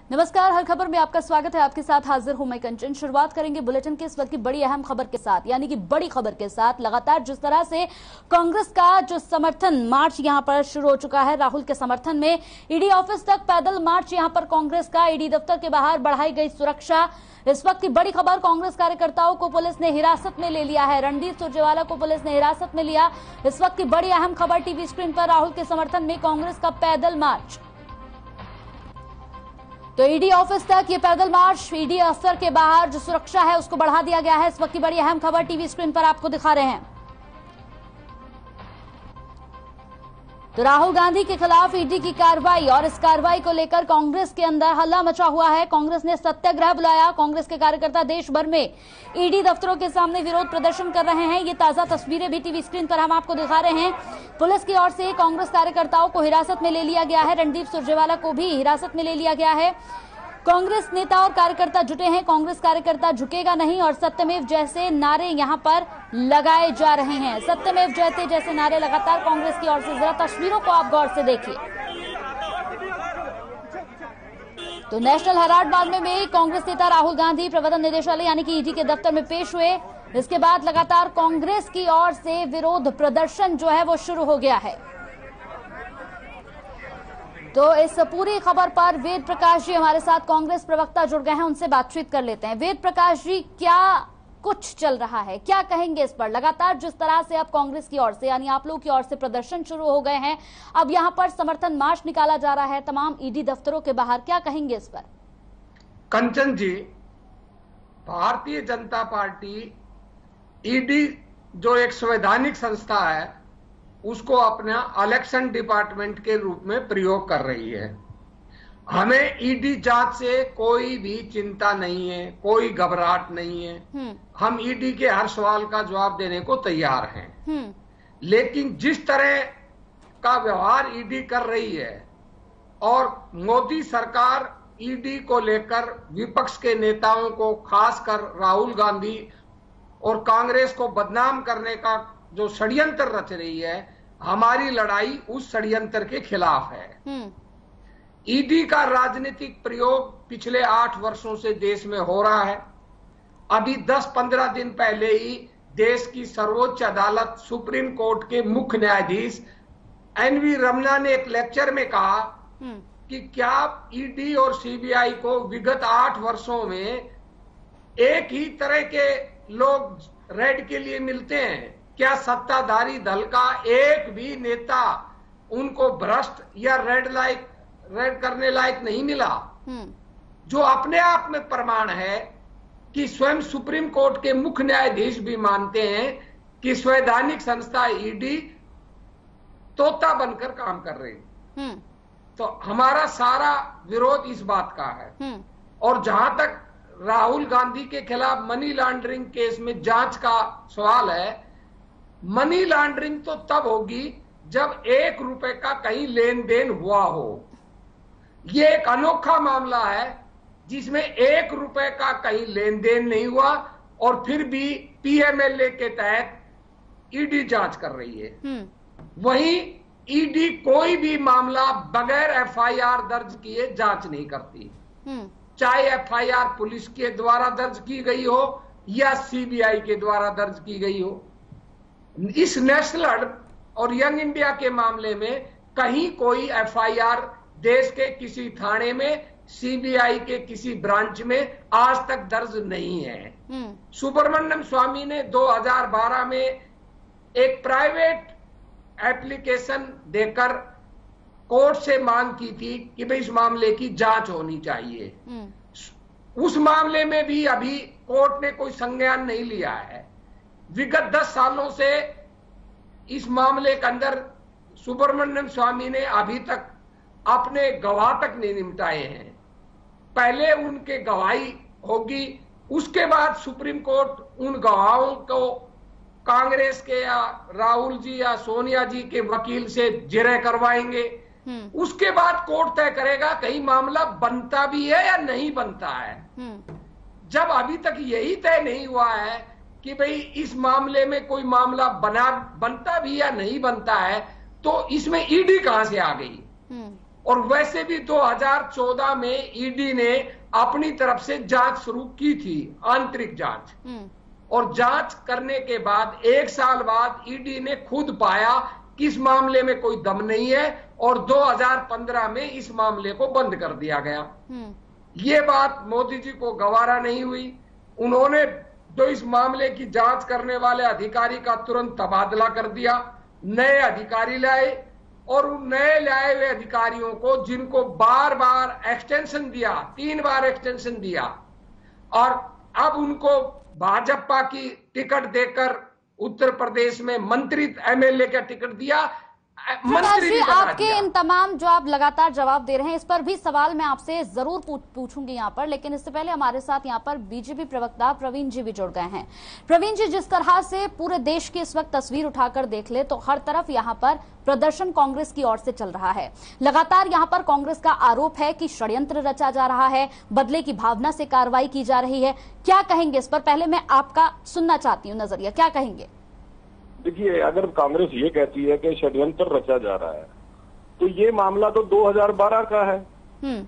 नमस्कार, हर खबर में आपका स्वागत है। आपके साथ हाजिर हूं मैं कंचन। शुरुआत करेंगे बुलेटिन के इस वक्त की बड़ी अहम खबर के साथ, यानी कि बड़ी खबर के साथ। लगातार जिस तरह से कांग्रेस का जो समर्थन मार्च यहां पर शुरू हो चुका है राहुल के समर्थन में, ईडी ऑफिस तक पैदल मार्च यहां पर कांग्रेस का, ईडी दफ्तर के बाहर बढ़ाई गई सुरक्षा। इस वक्त की बड़ी खबर, कांग्रेस कार्यकर्ताओं को पुलिस ने हिरासत में ले लिया है। रणदीप सुरजेवाला को पुलिस ने हिरासत में लिया। इस वक्त की बड़ी अहम खबर, टीवी स्क्रीन पर राहुल के समर्थन में कांग्रेस का पैदल मार्च। तो ईडी ऑफिस तक ये पैदल मार्च, ईडी दफ्तर के बाहर जो सुरक्षा है उसको बढ़ा दिया गया है। इस वक्त की बड़ी अहम खबर टीवी स्क्रीन पर आपको दिखा रहे हैं। तो राहुल गांधी के खिलाफ ईडी की कार्रवाई, और इस कार्रवाई को लेकर कांग्रेस के अंदर हल्ला मचा हुआ है। कांग्रेस ने सत्याग्रह बुलाया। कांग्रेस के कार्यकर्ता देश भर में ईडी दफ्तरों के सामने विरोध प्रदर्शन कर रहे हैं। ये ताजा तस्वीरें भी टीवी स्क्रीन पर हम आपको दिखा रहे हैं। पुलिस की ओर से कांग्रेस कार्यकर्ताओं को हिरासत में ले लिया गया है। रणदीप सुरजेवाला को भी हिरासत में ले लिया गया है। कांग्रेस नेता और कार्यकर्ता जुटे हैं। कांग्रेस कार्यकर्ता झुकेगा नहीं और सत्यमेव जैसे नारे यहां पर लगाए जा रहे हैं। सत्यमेव जयते जैसे नारे लगातार कांग्रेस की ओर से। जरा तस्वीरों को आप गौर से देखिए। तो नेशनल हेराल्ड मामले में कांग्रेस नेता राहुल गांधी प्रवर्तन निदेशालय यानी कि ईडी के दफ्तर में पेश हुए। इसके बाद लगातार कांग्रेस की ओर से विरोध प्रदर्शन जो है वो शुरू हो गया है। तो इस पूरी खबर पर वेद प्रकाश जी हमारे साथ कांग्रेस प्रवक्ता जुड़ गए हैं, उनसे बातचीत कर लेते हैं। वेद प्रकाश जी, क्या कुछ चल रहा है, क्या कहेंगे इस पर? लगातार जिस तरह से अब कांग्रेस की ओर से यानी आप लोगों की ओर से प्रदर्शन शुरू हो गए हैं, अब यहां पर समर्थन मार्च निकाला जा रहा है तमाम ईडी दफ्तरों के बाहर, क्या कहेंगे इस पर? कंचन जी, भारतीय जनता पार्टी ईडी जो एक संवैधानिक संस्था है उसको अपना इलेक्शन डिपार्टमेंट के रूप में प्रयोग कर रही है। हमें ईडी जांच से कोई भी चिंता नहीं है, कोई घबराहट नहीं है। हम ईडी के हर सवाल का जवाब देने को तैयार हैं। लेकिन जिस तरह का व्यवहार ईडी कर रही है और मोदी सरकार ईडी को लेकर विपक्ष के नेताओं को, खासकर राहुल गांधी और कांग्रेस को बदनाम करने का जो षड्यंत्र रच रही है, हमारी लड़ाई उस षड्यंत्र के खिलाफ है। ईडी का राजनीतिक प्रयोग पिछले 8 वर्षों से देश में हो रहा है। अभी 10-15 दिन पहले ही देश की सर्वोच्च अदालत सुप्रीम कोर्ट के मुख्य न्यायाधीश एनवी रमन्ना ने एक लेक्चर में कहा कि क्या ईडी और सीबीआई को विगत 8 वर्षों में एक ही तरह के लोग रेड के लिए मिलते हैं? क्या सत्ताधारी दल का एक भी नेता उनको भ्रष्ट या रेड करने लायक नहीं मिला? जो अपने आप में प्रमाण है कि स्वयं सुप्रीम कोर्ट के मुख्य न्यायाधीश भी मानते हैं कि संवैधानिक संस्था ईडी तोता बनकर काम कर रही। तो हमारा सारा विरोध इस बात का है। और जहां तक राहुल गांधी के खिलाफ मनी लॉन्ड्रिंग केस में जांच का सवाल है, मनी लॉन्ड्रिंग तो तब होगी जब 1 रुपए का कहीं लेन देन हुआ हो। यह एक अनोखा मामला है जिसमें 1 रुपए का कहीं लेन देन नहीं हुआ और फिर भी पीएमएलए के तहत ईडी जांच कर रही है। वहीं ईडी कोई भी मामला बगैर एफआईआर दर्ज किए जांच नहीं करती, चाहे एफआईआर पुलिस के द्वारा दर्ज की गई हो या सीबीआई के द्वारा दर्ज की गई हो। इस नेशनल और यंग इंडिया के मामले में कहीं कोई एफआईआर देश के किसी थाने में, सीबीआई के किसी ब्रांच में आज तक दर्ज नहीं है। सुब्रमण्यम स्वामी ने 2012 में एक प्राइवेट एप्लीकेशन देकर कोर्ट से मांग की थी कि भाई इस मामले की जांच होनी चाहिए। उस मामले में भी अभी कोर्ट ने कोई संज्ञान नहीं लिया है। विगत 10 सालों से इस मामले के अंदर सुब्रमण्यम स्वामी ने अभी तक अपने गवाह तक नहीं निपटाए हैं। पहले उनके गवाही होगी, उसके बाद सुप्रीम कोर्ट उन गवाहों को कांग्रेस के या राहुल जी या सोनिया जी के वकील से जिरह करवाएंगे। उसके बाद कोर्ट तय करेगा कहीं मामला बनता भी है या नहीं बनता है। जब अभी तक यही तय नहीं हुआ है कि भाई इस मामले में कोई मामला बनता भी या नहीं बनता है, तो इसमें ईडी कहां से आ गई? और वैसे भी 2014 में ईडी ने अपनी तरफ से जांच शुरू की थी, आंतरिक जांच। और जांच करने के बाद 1 साल बाद ईडी ने खुद पाया कि इस मामले में कोई दम नहीं है और 2015 में इस मामले को बंद कर दिया गया। ये बात मोदी जी को गवारा नहीं हुई। उन्होंने जो इस मामले की जांच करने वाले अधिकारी का तुरंत तबादला कर दिया, नए अधिकारी लाए और उन नए लाए हुए अधिकारियों को, जिनको बार बार एक्सटेंशन दिया, 3 बार एक्सटेंशन दिया, और अब उनको भाजपा की टिकट देकर उत्तर प्रदेश में मंत्री एमएलए का टिकट दिया। मंत्री जी, आपके इन तमाम जो आप लगातार जवाब दे रहे हैं, इस पर भी सवाल मैं आपसे जरूर पूछूंगी यहाँ पर, लेकिन इससे पहले हमारे साथ यहाँ पर बीजेपी प्रवक्ता प्रवीण जी भी जुड़ गए हैं। प्रवीण जी, जिस तरह से पूरे देश की इस वक्त तस्वीर उठाकर देख ले तो हर तरफ यहाँ पर प्रदर्शन कांग्रेस की ओर से चल रहा है। लगातार यहाँ पर कांग्रेस का आरोप है कि षड्यंत्र रचा जा रहा है, बदले की भावना से कार्रवाई की जा रही है। क्या कहेंगे इस पर? पहले मैं आपका सुनना चाहती हूँ नजरिया, क्या कहेंगे? देखिए, अगर कांग्रेस ये कहती है कि षड्यंत्र रचा जा रहा है तो ये मामला तो 2012 का है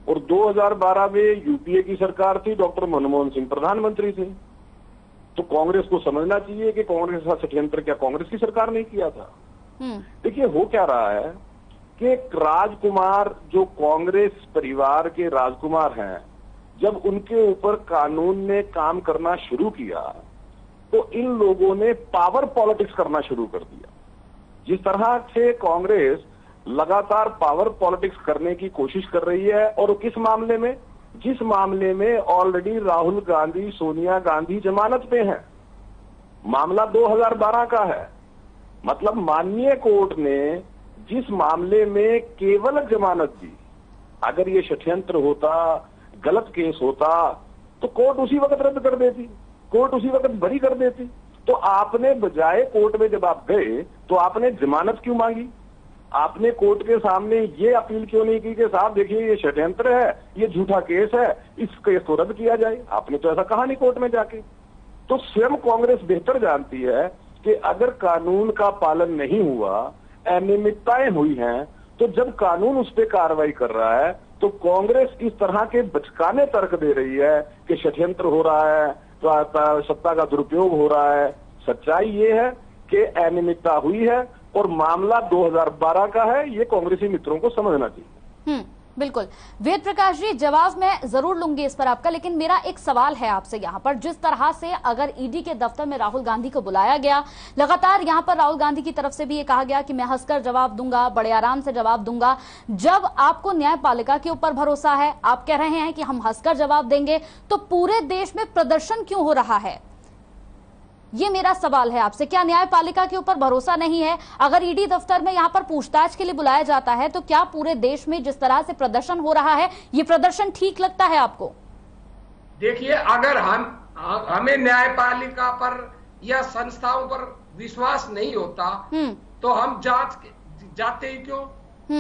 और 2012 में यूपीए की सरकार थी, डॉक्टर मनमोहन सिंह प्रधानमंत्री थे। तो कांग्रेस को समझना चाहिए कि कांग्रेस का षड्यंत्र क्या कांग्रेस की सरकार ने किया था। देखिए, हो क्या रहा है कि राजकुमार, जो कांग्रेस परिवार के राजकुमार हैं, जब उनके ऊपर कानून ने काम करना शुरू किया तो इन लोगों ने पावर पॉलिटिक्स करना शुरू कर दिया। जिस तरह से कांग्रेस लगातार पावर पॉलिटिक्स करने की कोशिश कर रही है, और किस मामले में? जिस मामले में ऑलरेडी राहुल गांधी, सोनिया गांधी जमानत पे हैं। मामला 2012 का है। मतलब माननीय कोर्ट ने जिस मामले में केवल जमानत दी, अगर ये षड्यंत्र होता, गलत केस होता, तो कोर्ट उसी वक्त रद्द कर देती, कोर्ट उसी वक्त बरी कर देती। तो आपने बजाय कोर्ट में जब आप गए तो आपने जमानत क्यों मांगी? आपने कोर्ट के सामने ये अपील क्यों नहीं की कि साहब देखिए ये षड्यंत्र है, ये झूठा केस है, इस केस को रद्द किया जाए? आपने तो ऐसा कहा नहीं कोर्ट में जाके। तो स्वयं कांग्रेस बेहतर जानती है कि अगर कानून का पालन नहीं हुआ, अनियमितताएं हुई हैं, तो जब कानून उस पर कार्रवाई कर रहा है तो कांग्रेस इस तरह के बचकाने तर्क दे रही है कि षड्यंत्र हो रहा है, तो सत्ता का दुरुपयोग हो रहा है। सच्चाई ये है कि अनियमितता हुई है और मामला 2012 का है। ये कांग्रेसी मित्रों को समझना चाहिए। बिल्कुल। वेद प्रकाश जी, जवाब मैं जरूर लूंगी इस पर आपका, लेकिन मेरा एक सवाल है आपसे यहाँ पर। जिस तरह से अगर ईडी के दफ्तर में राहुल गांधी को बुलाया गया, लगातार यहाँ पर राहुल गांधी की तरफ से भी ये कहा गया कि मैं हंसकर जवाब दूंगा, बड़े आराम से जवाब दूंगा। जब आपको न्यायपालिका के ऊपर भरोसा है, आप कह रहे हैं कि हम हंसकर जवाब देंगे, तो पूरे देश में प्रदर्शन क्यों हो रहा है? ये मेरा सवाल है आपसे। क्या न्यायपालिका के ऊपर भरोसा नहीं है? अगर ईडी दफ्तर में यहाँ पर पूछताछ के लिए बुलाया जाता है तो क्या पूरे देश में जिस तरह से प्रदर्शन हो रहा है, ये प्रदर्शन ठीक लगता है आपको? देखिए, अगर हमें न्यायपालिका पर या संस्थाओं पर विश्वास नहीं होता तो हम जाते ही क्यों?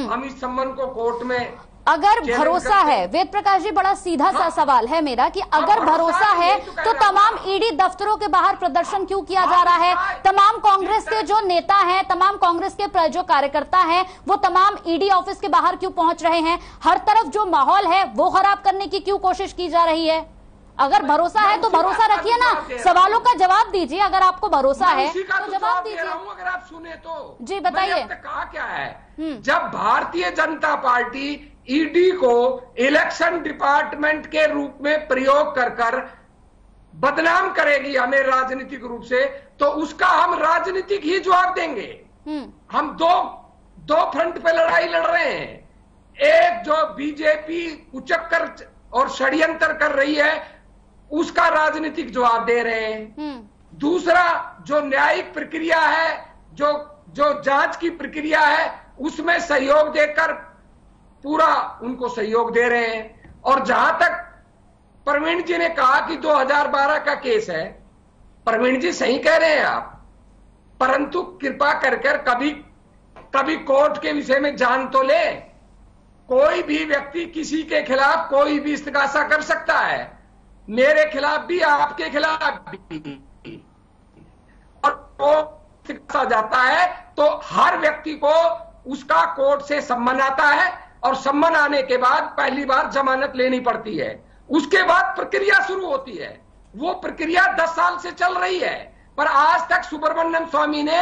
हम इस संबंध को कोर्ट में अगर भरोसा है, वेद प्रकाश जी, बड़ा सीधा सा सवाल है मेरा कि अगर भरोसा है तो तमाम ईडी दफ्तरों के बाहर प्रदर्शन क्यों किया जा रहा है? तमाम कांग्रेस के जो नेता हैं, तमाम कांग्रेस के जो कार्यकर्ता हैं, वो तमाम ईडी ऑफिस के बाहर क्यों पहुंच रहे हैं? हर तरफ जो माहौल है वो खराब करने की क्यों कोशिश की जा रही है? अगर भरोसा है तो भरोसा रखिए ना, सवालों का जवाब दीजिए। अगर आपको भरोसा है तो जवाब दीजिए। अगर आप सुने तो जी बताइए। कहा क्या है, जब भारतीय जनता पार्टी ईडी को इलेक्शन डिपार्टमेंट के रूप में प्रयोग कर बदनाम करेगी हमें राजनीतिक रूप से, तो उसका हम राजनीतिक ही जवाब देंगे। हम दो फ्रंट पे लड़ाई लड़ रहे हैं। एक, जो बीजेपी उचक्कर और षड्यंत्र कर रही है, उसका राजनीतिक जवाब दे रहे हैं। दूसरा, जो न्यायिक प्रक्रिया है, जो जांच की प्रक्रिया है, उसमें सहयोग देकर पूरा उनको सहयोग दे रहे हैं। और जहां तक प्रवीण जी ने कहा कि 2012 का केस है, प्रवीण जी सही कह रहे हैं आप, परंतु कृपा कर कभी कोर्ट के विषय में जान तो ले। कोई भी व्यक्ति किसी के खिलाफ कोई भी इस्तगासा कर सकता है, मेरे खिलाफ भी, आपके खिलाफ भी, और कोर्ट इस्तगासा जाता है तो हर व्यक्ति को उसका कोर्ट से सम्मान आता है, और सम्मन आने के बाद पहली बार जमानत लेनी पड़ती है, उसके बाद प्रक्रिया शुरू होती है। वो प्रक्रिया 10 साल से चल रही है, पर आज तक सुब्रमण्यम स्वामी ने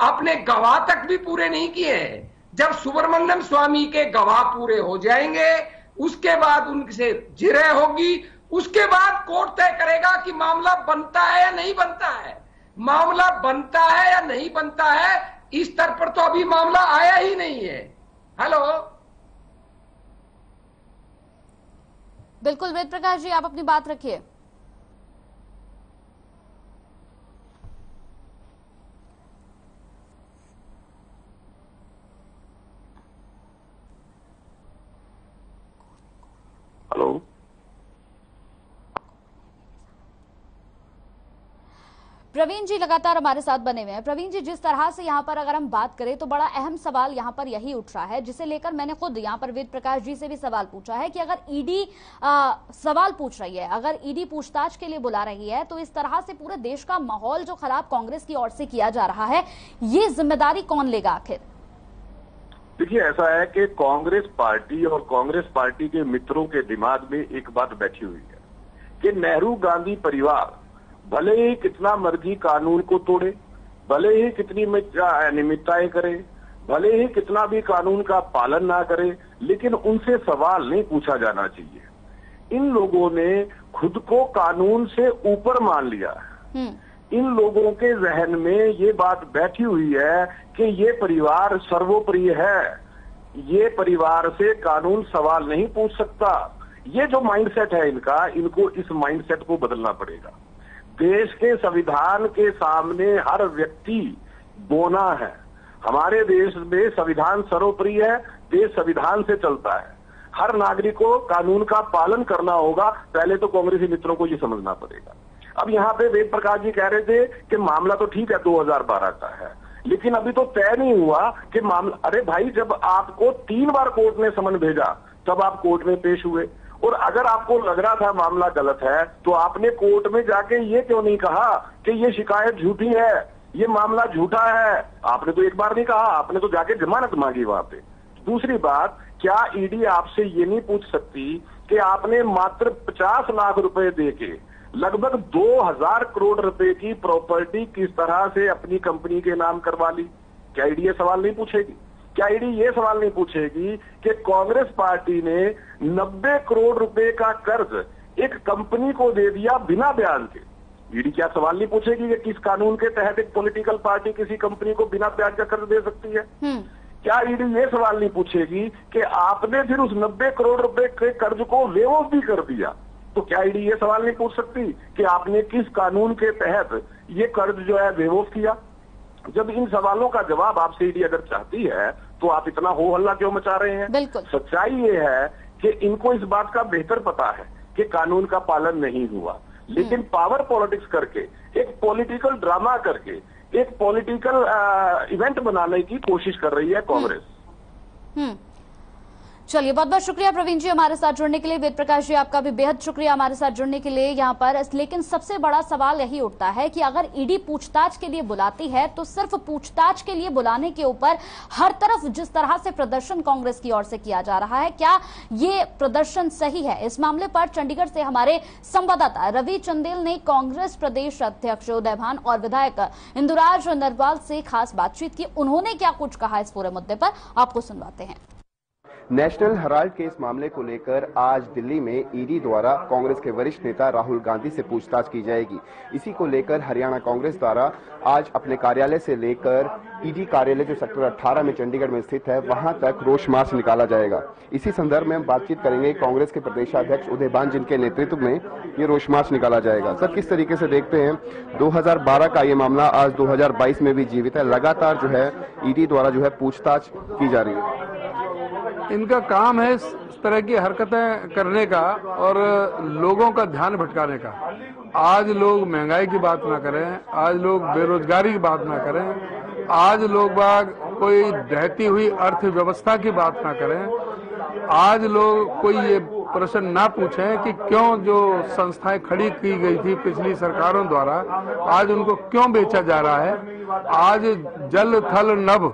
अपने गवाह तक भी पूरे नहीं किए हैं। जब सुब्रमण्यम स्वामी के गवाह पूरे हो जाएंगे, उसके बाद उनसे जिरह होगी, उसके बाद कोर्ट तय करेगा कि मामला बनता है या नहीं बनता है। मामला बनता है या नहीं बनता है, इस स्तर पर तो अभी मामला आया ही नहीं है। हेलो, बिल्कुल वेद प्रकाश जी, आप अपनी बात रखिए। हेलो, प्रवीण जी लगातार हमारे साथ बने हुए हैं। प्रवीण जी, जिस तरह से यहाँ पर अगर हम बात करें तो बड़ा अहम सवाल यहाँ पर यही उठ रहा है, जिसे लेकर मैंने खुद यहाँ पर वेद प्रकाश जी से भी सवाल पूछा है कि अगर ईडी सवाल पूछ रही है, अगर ईडी पूछताछ के लिए बुला रही है, तो इस तरह से पूरे देश का माहौल जो खराब कांग्रेस की ओर से किया जा रहा है, ये जिम्मेदारी कौन लेगा आखिर? देखिए, ऐसा है कि कांग्रेस पार्टी और कांग्रेस पार्टी के मित्रों के दिमाग में एक बात बैठी हुई है कि नेहरू गांधी परिवार भले ही कितना मर्जी कानून को तोड़े, भले ही कितनी अनियमितताएं करे, भले ही कितना भी कानून का पालन ना करे, लेकिन उनसे सवाल नहीं पूछा जाना चाहिए। इन लोगों ने खुद को कानून से ऊपर मान लिया है। इन लोगों के जहन में ये बात बैठी हुई है कि ये परिवार सर्वोपरि है, ये परिवार से कानून सवाल नहीं पूछ सकता। ये जो माइंडसेट है इनका, इनको इस माइंडसेट को बदलना पड़ेगा। देश के संविधान के सामने हर व्यक्ति बोना है। हमारे देश में संविधान सर्वोपरि है, देश संविधान से चलता है। हर नागरिक को कानून का पालन करना होगा। पहले तो कांग्रेसी मित्रों को ये समझना पड़ेगा। अब यहाँ पे वेद प्रकाश जी कह रहे थे कि मामला तो ठीक है 2012 का है, लेकिन अभी तो तय नहीं हुआ कि मामला। अरे भाई, जब आपको 3 बार कोर्ट ने समन भेजा तब आप कोर्ट में पेश हुए, और अगर आपको लग रहा था मामला गलत है तो आपने कोर्ट में जाके ये क्यों नहीं कहा कि ये शिकायत झूठी है, ये मामला झूठा है? आपने तो एक बार नहीं कहा, आपने तो जाके जमानत मांगी वहां पे। दूसरी बात, क्या ईडी आपसे ये नहीं पूछ सकती कि आपने मात्र 50 लाख रुपए देके लगभग 2000 करोड़ रुपए की प्रॉपर्टी किस तरह से अपनी कंपनी के नाम करवा ली? क्या ईडी ये सवाल नहीं पूछेगी? क्या ईडी ये सवाल नहीं पूछेगी कि कांग्रेस पार्टी ने 90 करोड़ रुपए का कर्ज एक कंपनी को दे दिया बिना ब्याज के? ईडी क्या सवाल नहीं पूछेगी कि किस कानून के तहत एक पॉलिटिकल पार्टी किसी कंपनी को बिना ब्याज का कर्ज दे सकती है? क्या ईडी ये सवाल नहीं पूछेगी कि आपने फिर उस 90 करोड़ रुपए के कर्ज को वेव ऑफ भी कर दिया? तो क्या ईडी ये सवाल नहीं पूछ सकती कि आपने किस कानून के तहत ये कर्ज जो है वेव ऑफ किया? जब इन सवालों का जवाब आपसे ईडी अगर चाहती है तो आप इतना हो हल्ला क्यों मचा रहे हैं? बिल्कुल। सच्चाई ये है कि इनको इस बात का बेहतर पता है कि कानून का पालन नहीं हुआ, लेकिन पावर पॉलिटिक्स करके, एक पॉलिटिकल ड्रामा करके, एक पॉलिटिकल इवेंट बनाने की कोशिश कर रही है कांग्रेस। चलिए, बहुत बहुत शुक्रिया प्रवीण जी हमारे साथ जुड़ने के लिए। वेद प्रकाश जी, आपका भी बेहद शुक्रिया हमारे साथ जुड़ने के लिए यहाँ पर। लेकिन सबसे बड़ा सवाल यही उठता है कि अगर ईडी पूछताछ के लिए बुलाती है तो सिर्फ पूछताछ के लिए बुलाने के ऊपर हर तरफ जिस तरह से प्रदर्शन कांग्रेस की ओर से किया जा रहा है, क्या ये प्रदर्शन सही है? इस मामले पर चंडीगढ़ से हमारे संवाददाता रवि चंदेल ने कांग्रेस प्रदेश अध्यक्ष उदय भान और विधायक इंदुराज नरवाल से खास बातचीत की। उन्होंने क्या कुछ कहा इस पूरे मुद्दे पर, आपको सुनवाते हैं। नेशनल हेराल्ड के इस मामले को लेकर आज दिल्ली में ईडी द्वारा कांग्रेस के वरिष्ठ नेता राहुल गांधी से पूछताछ की जाएगी। इसी को लेकर हरियाणा कांग्रेस द्वारा आज अपने कार्यालय से लेकर ईडी कार्यालय जो सेक्टर 18 में चंडीगढ़ में स्थित है वहां तक रोष मार्च निकाला जाएगा। इसी संदर्भ में हम बातचीत करेंगे कांग्रेस के प्रदेशाध्यक्ष उदय भान, जिनके नेतृत्व में ये रोष मार्च निकाला जाएगा। सर, किस तरीके से देखते हैं 2012 का ये मामला आज 2022 में भी जीवित है, लगातार जो है ईडी द्वारा जो है पूछताछ की जा रही है? इनका काम है इस तरह की हरकतें करने का और लोगों का ध्यान भटकाने का। आज लोग महंगाई की बात ना करें, आज लोग बेरोजगारी की बात ना करें, आज लोग बाग कोई ढहती हुई अर्थव्यवस्था की बात ना करें, आज लोग कोई ये प्रश्न ना पूछें कि क्यों जो संस्थाएं खड़ी की गई थी पिछली सरकारों द्वारा आज उनको क्यों बेचा जा रहा है। आज जल थल नभ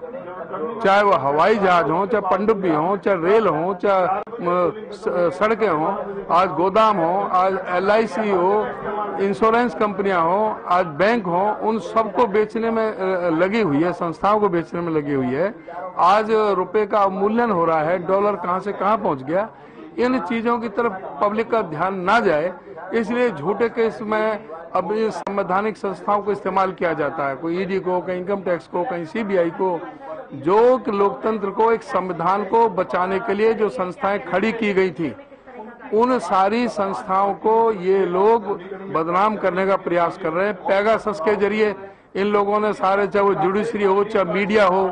चाहे वो हवाई जहाज हो, चाहे पनडुब्बी हो, चाहे रेल हो, चाहे सड़कें हो, आज गोदाम हो, आज LIC हो, इंश्योरेंस कंपनियां हो, आज बैंक हो, उन सबको बेचने में लगी हुई है, संस्थाओं को बेचने में लगी हुई है। आज रुपए का अवमूल्यन हो रहा है, डॉलर कहां से कहां पहुंच गया। इन चीजों की तरफ पब्लिक का ध्यान ना जाए, इसलिए झूठे केस में अब ये संवैधानिक संस्थाओं को इस्तेमाल किया जाता है, कोई ED को, कहीं इनकम टैक्स को, कहीं CBI को, जो कि लोकतंत्र को, एक संविधान को बचाने के लिए जो संस्थाएं खड़ी की गई थी, उन सारी संस्थाओं को ये लोग बदनाम करने का प्रयास कर रहे हैं। पेगासस के जरिए इन लोगों ने सारे, चाहे वो जुडिशरी हो, चाहे मीडिया हो,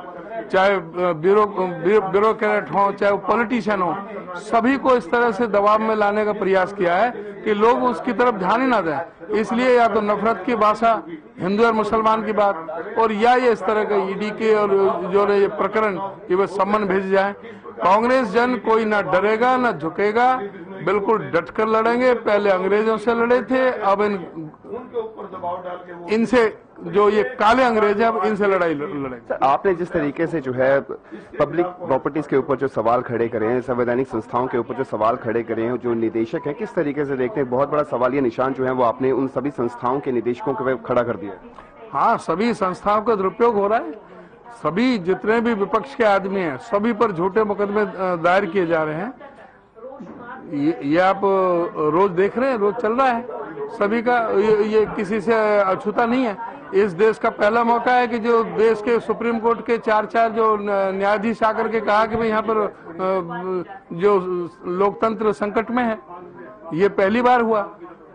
चाहे ब्यूरोक्रेट हो, चाहे वो पॉलिटिशियन हो, सभी को इस तरह से दबाव में लाने का प्रयास किया है कि लोग उसकी तरफ ध्यान ही ना दें। इसलिए या तो नफरत की भाषा, हिंदू और मुसलमान की बात, और या ये इस तरह के ED के और जो ये प्रकरण कि वो सम्मन भेज जाए। कांग्रेस जन कोई ना डरेगा ना झुकेगा, बिल्कुल डटकर लड़ेंगे। पहले अंग्रेजों से लड़े थे, अब इनसे जो ये काले अंग्रेज है, अब इनसे लड़ाई लड़ेंगे। आपने जिस तरीके से जो है पब्लिक प्रॉपर्टीज के ऊपर जो सवाल खड़े करे हैं, संवैधानिक संस्थाओं के ऊपर जो सवाल खड़े करे हैं, जो निदेशक हैं, किस तरीके से देखते हैं? बहुत बड़ा सवालिया निशान जो है वो आपने उन सभी संस्थाओं के निदेशकों के खड़ा कर दिया। हाँ, सभी संस्थाओं का दुरुपयोग हो रहा है। सभी जितने भी विपक्ष के आदमी हैं, सभी पर झूठे मुकदमे दायर किए जा रहे हैं। ये आप रोज देख रहे हैं, रोज चल रहा है सभी का। ये किसी से अछूता नहीं है। इस देश का पहला मौका है कि जो देश के सुप्रीम कोर्ट के चार जो न्यायाधीश आकर के कहा कि भाई यहाँ पर जो लोकतंत्र संकट में है, ये पहली बार हुआ।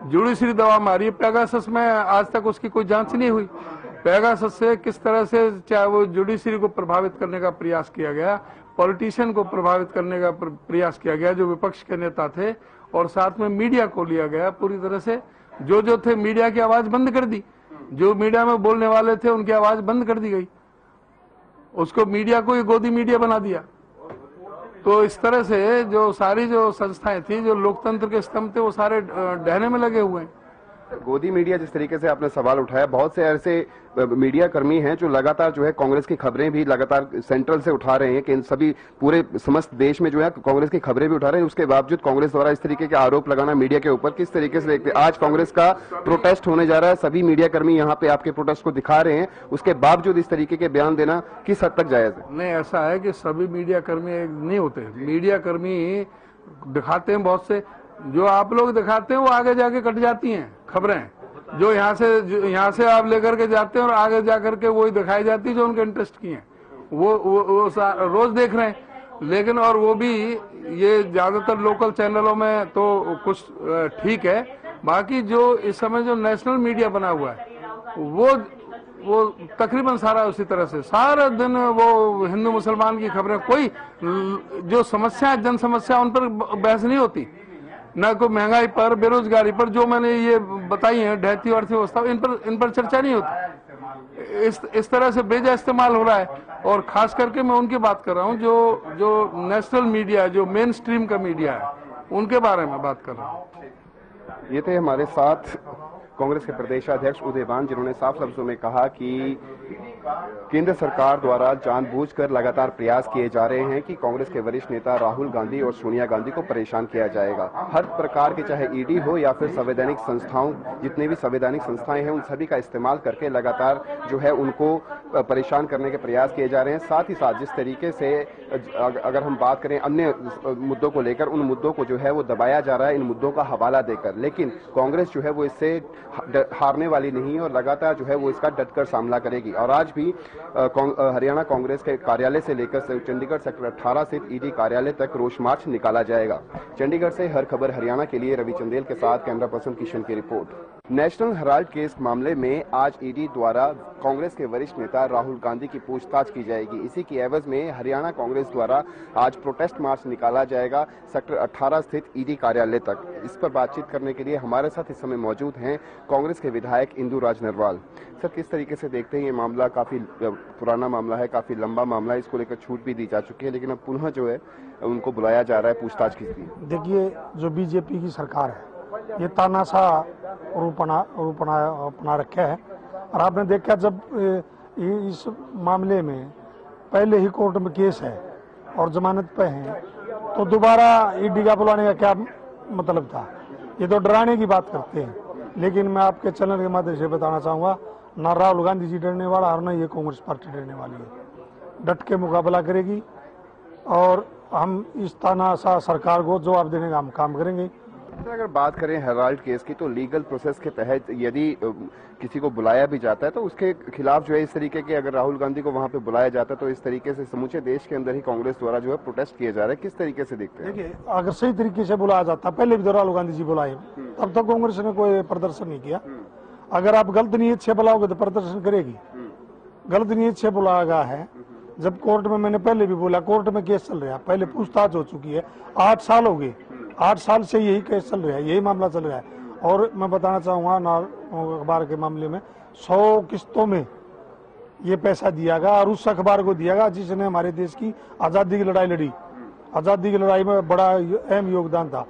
जुडिशरी दवा मारी, पेगासस में आज तक उसकी कोई जांच नहीं हुई। पेगासस से किस तरह से चाहे वो जुडिशरी को प्रभावित करने का प्रयास किया गया, पॉलिटिशियन को प्रभावित करने का प्रयास किया गया, जो विपक्ष के नेता थे, और साथ में मीडिया को लिया गया पूरी तरह से। जो थे मीडिया की आवाज बंद कर दी, जो मीडिया में बोलने वाले थे उनकी आवाज बंद कर दी गई, उसको मीडिया को ही गोदी मीडिया बना दिया। तो इस तरह से जो सारी जो संस्थाएं थी, जो लोकतंत्र के स्तंभ थे, वो सारे ढहने में लगे हुए हैं। गोदी मीडिया, जिस तरीके से आपने सवाल उठाया, बहुत से ऐसे मीडिया कर्मी हैं जो लगातार जो है कांग्रेस की खबरें भी लगातार सेंट्रल से उठा रहे हैं कि इन सभी पूरे समस्त देश में जो है कांग्रेस की खबरें भी उठा रहे हैं। उसके बावजूद कांग्रेस द्वारा इस तरीके के आरोप लगाना मीडिया के ऊपर, किस तरीके से देखते हैं? आज कांग्रेस का प्रोटेस्ट होने जा रहा है, सभी मीडिया कर्मी यहाँ पे आपके प्रोटेस्ट को दिखा रहे हैं, उसके बावजूद इस तरीके के बयान देना किस हद तक जायज है? नहीं, ऐसा है कि सभी मीडिया कर्मी नहीं होते। मीडिया कर्मी दिखाते हैं बहुत से, जो आप लोग दिखाते हैं वो आगे जाके कट जाती हैं खबरें। जो यहाँ से आप लेकर के जाते हैं और आगे जाकर के वही दिखाई जाती है जो उनके इंटरेस्ट की हैं, वो रोज देख रहे हैं। लेकिन और वो भी ये ज्यादातर लोकल चैनलों में तो कुछ ठीक है, बाकी जो इस समय जो नेशनल मीडिया बना हुआ है वो तकरीबन सारा उसी तरह से सारा दिन वो हिंदू मुसलमान की खबरें, कोई जो समस्या जन समस्या उन पर बहस नहीं होती, न कोई महंगाई पर, बेरोजगारी पर, जो मैंने ये बताई है ढहती और अर्थव्यवस्था, इन पर चर्चा नहीं होती। इस तरह से बेजा इस्तेमाल हो रहा है। और खास करके मैं उनकी बात कर रहा हूँ जो नेशनल मीडिया, जो मेन स्ट्रीम का मीडिया है, उनके बारे में बात कर रहा हूँ। ये थे हमारे साथ कांग्रेस के प्रदेशाध्यक्ष उदयवान, जिन्होंने साफ लफ्जों में कहा कि केंद्र सरकार द्वारा जानबूझकर लगातार प्रयास किए जा रहे हैं कि कांग्रेस के वरिष्ठ नेता राहुल गांधी और सोनिया गांधी को परेशान किया जाएगा। हर प्रकार के, चाहे ED हो या फिर संवैधानिक संस्थाओं, जितने भी संवैधानिक संस्थाएं हैं, उन सभी का इस्तेमाल करके लगातार जो है उनको परेशान करने के प्रयास किए जा रहे हैं। साथ ही साथ जिस तरीके से अगर हम बात करें अन्य मुद्दों को लेकर, उन मुद्दों को जो है वो दबाया जा रहा है इन मुद्दों का हवाला देकर। लेकिन कांग्रेस जो है वो इससे हारने वाली नहीं है और लगातार जो है वो इसका डटकर सामना करेगी। और आज भी हरियाणा कांग्रेस के कार्यालय से लेकर चंडीगढ़ सेक्टर 18 से ED कार्यालय तक रोष मार्च निकाला जाएगा। चंडीगढ़ से हर खबर हरियाणा के लिए रवि चंदेल के साथ कैमरा पर्सन किशन की रिपोर्ट। नेशनल हेराल्ड केस मामले में आज ED द्वारा कांग्रेस के वरिष्ठ नेता राहुल गांधी की पूछताछ की जाएगी। इसी की एवज में हरियाणा कांग्रेस द्वारा आज प्रोटेस्ट मार्च निकाला जाएगा सेक्टर 18 स्थित ED कार्यालय तक। इस पर बातचीत करने के लिए हमारे साथ इस समय मौजूद हैं कांग्रेस के विधायक इंदु राज नरवाल। सर, किस तरीके से देखते हैं ये मामला? काफी पुराना मामला है, काफी लंबा मामला है, इसको लेकर छूट भी दी जा चुकी है, लेकिन अब पुनः जो है उनको बुलाया जा रहा है पूछताछ के लिए। देखिए, जो बीजेपी की सरकार है ये तानाशाह रूप अपना रखा है। और आपने देखा जब इस मामले में पहले ही कोर्ट में केस है और जमानत पे हैं, तो दोबारा ईडी का बुलाने का क्या मतलब था? ये तो डराने की बात करते हैं। लेकिन मैं आपके चैनल के माध्यम से बताना चाहूँगा, ना राहुल गांधी जी डरने वाला और ना ये कांग्रेस पार्टी डरने वाली है। डट के मुकाबला करेगी और हम इस तानाशाह सरकार को जवाब देने का हम काम करेंगे। अगर बात करें हेराल्ड केस की, तो लीगल प्रोसेस के तहत यदि किसी को बुलाया भी जाता है तो उसके खिलाफ जो है इस तरीके के, अगर राहुल गांधी को वहां पे बुलाया जाता है तो इस तरीके से समूचे देश के अंदर ही कांग्रेस द्वारा जो है प्रोटेस्ट किया जा रहा है, किस तरीके से देखते हैं? देखिए, अगर सही तरीके से बुलाया जाता, पहले भी तो राहुल गांधी जी बुलाए, तब तक कांग्रेस ने कोई प्रदर्शन नहीं किया। अगर आप गलत नीयत से बुलाओगे तो प्रदर्शन करेगी। गलत नीयत से बुलाया गया है। जब कोर्ट में, मैंने पहले भी बोला, कोर्ट में केस चल रहा है, पहले पूछताछ हो चुकी है, 8 साल हो गए, 8 साल से यही केस चल रहा है, यही मामला चल रहा है। और मैं बताना चाहूंगा, अखबार के मामले में 100 किस्तों में ये पैसा दिया गया और उस अखबार को दिया गया जिसने हमारे देश की आजादी की लड़ाई लड़ी। आजादी की लड़ाई में बड़ा अहम योगदान था।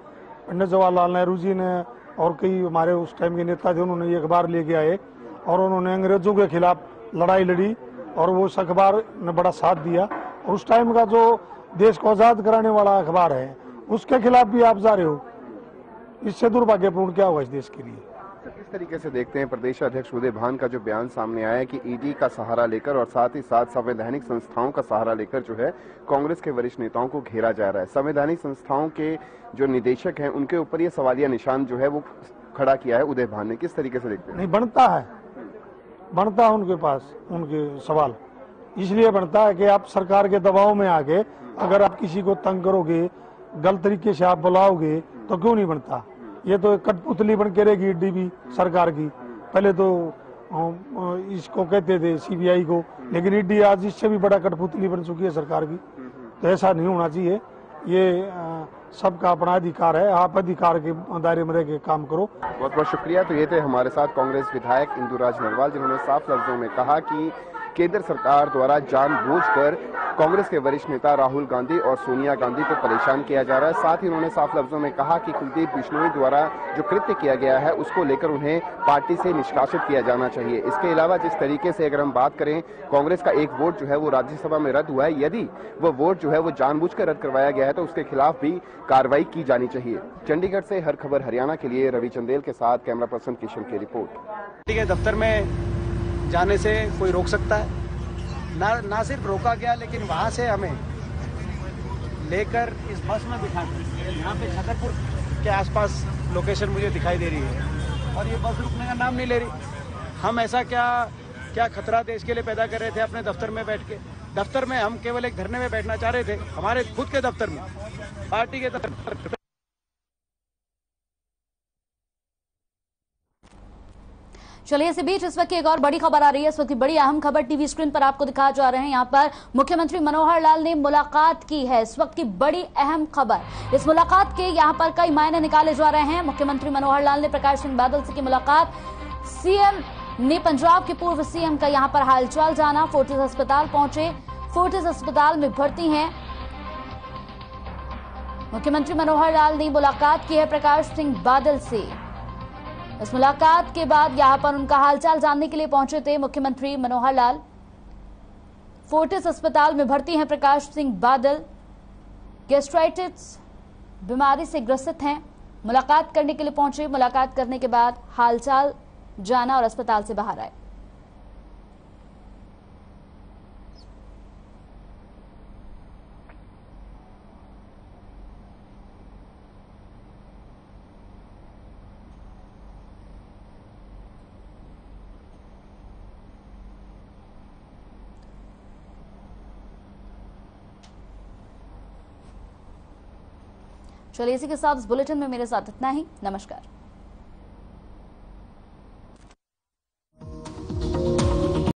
पंडित जवाहरलाल नेहरू जी ने और कई हमारे उस टाइम के नेता थे, उन्होंने ये अखबार लेके आए और उन्होंने अंग्रेजों के खिलाफ लड़ाई लड़ी और वो उस अखबार ने बड़ा साथ दिया। और उस टाइम का जो देश को आजाद कराने वाला अखबार है, उसके खिलाफ भी आप जा रहे हो। इससे दुर्भाग्यपूर्ण क्या होगा इस देश के लिए? किस तरीके से देखते हैं प्रदेश अध्यक्ष उदय भान का जो बयान सामने आया है कि ईडी का सहारा लेकर और साथ ही साथ संवैधानिक संस्थाओं का सहारा लेकर जो है कांग्रेस के वरिष्ठ नेताओं को घेरा जा रहा है। संवैधानिक संस्थाओं के जो निदेशक हैं उनके ऊपर ये सवालिया निशान जो है वो खड़ा किया है उदय भान ने, किस तरीके से देखते हैं? नहीं बनता है उनके पास उनके सवाल इसलिए बनता है कि आप सरकार के दबाव में आके अगर आप किसी को तंग करोगे, गलत तरीके से आप बुलाओगे तो क्यों नहीं बनता? ये तो एक कठपुतली बन के रहेगी ईडी भी सरकार की। पहले तो इसको कहते थे सीबीआई को, लेकिन ईडी आज इससे भी बड़ा कठपुतली बन चुकी है सरकार की। तो ऐसा नहीं होना चाहिए। ये सबका अपना अधिकार है, आप अधिकार के दायरे में रह के काम करो। बहुत बहुत शुक्रिया। तो ये थे हमारे साथ कांग्रेस विधायक इंदुराज नरवाल, जिन्होंने साफ लफ्जों में कहा कि केंद्र सरकार द्वारा जानबूझकर कांग्रेस के वरिष्ठ नेता राहुल गांधी और सोनिया गांधी को परेशान किया जा रहा है। साथ ही उन्होंने साफ लफ्जों में कहा कि कुलदीप बिश्नोई द्वारा जो कृत्य किया गया है उसको लेकर उन्हें पार्टी से निष्कासित किया जाना चाहिए। इसके अलावा जिस तरीके से अगर हम बात करें, कांग्रेस का एक वोट जो है वो राज्यसभा में रद्द हुआ है, यदि वो वोट जो है वो जानबूझकर रद्द करवाया गया है तो उसके खिलाफ भी कार्रवाई की जानी चाहिए। चंडीगढ़ से हर खबर हरियाणा के लिए रवि चंदेल के साथ कैमरा पर्सन किशन की रिपोर्ट। दफ्तर में जाने से कोई रोक सकता है? ना सिर्फ रोका गया, लेकिन वहां से हमें लेकर इस बस में बिठा कर यहाँ पे छतरपुर के आसपास लोकेशन मुझे दिखाई दे रही है और ये बस रुकने का नाम नहीं ले रही। हम ऐसा क्या खतरा देश के लिए पैदा कर रहे थे अपने दफ्तर में बैठ के? दफ्तर में हम केवल एक धरने में बैठना चाह रहे थे, हमारे खुद के दफ्तर में, पार्टी के दफ्तर। चलिए, इसी बीच इस वक्त की एक और बड़ी खबर आ रही है। इस वक्त की बड़ी अहम खबर टीवी स्क्रीन पर आपको दिखा जा रहे हैं। यहाँ पर मुख्यमंत्री मनोहर लाल ने मुलाकात की है। इस वक्त की बड़ी अहम खबर। इस मुलाकात के यहाँ पर कई मायने निकाले जा रहे हैं। मुख्यमंत्री मनोहर लाल ने प्रकाश सिंह बादल से की मुलाकात। सीएम ने पंजाब के पूर्व सीएम का यहाँ पर हालचाल जाना। फोर्टिस अस्पताल पहुंचे। फोर्टिस अस्पताल में भर्ती हैं मुख्यमंत्री मनोहर लाल ने मुलाकात की है प्रकाश सिंह बादल से। इस मुलाकात के बाद यहां पर उनका हालचाल जानने के लिए पहुंचे थे मुख्यमंत्री मनोहर लाल। फोर्टिस अस्पताल में भर्ती हैं प्रकाश सिंह बादल, गैस्ट्राइटिस बीमारी से ग्रसित हैं। मुलाकात करने के लिए पहुंचे। मुलाकात करने के बाद हालचाल जाना और अस्पताल से बाहर आए। चलिए, इसी के साथ इस बुलेटिन में मेरे साथ इतना ही। नमस्कार।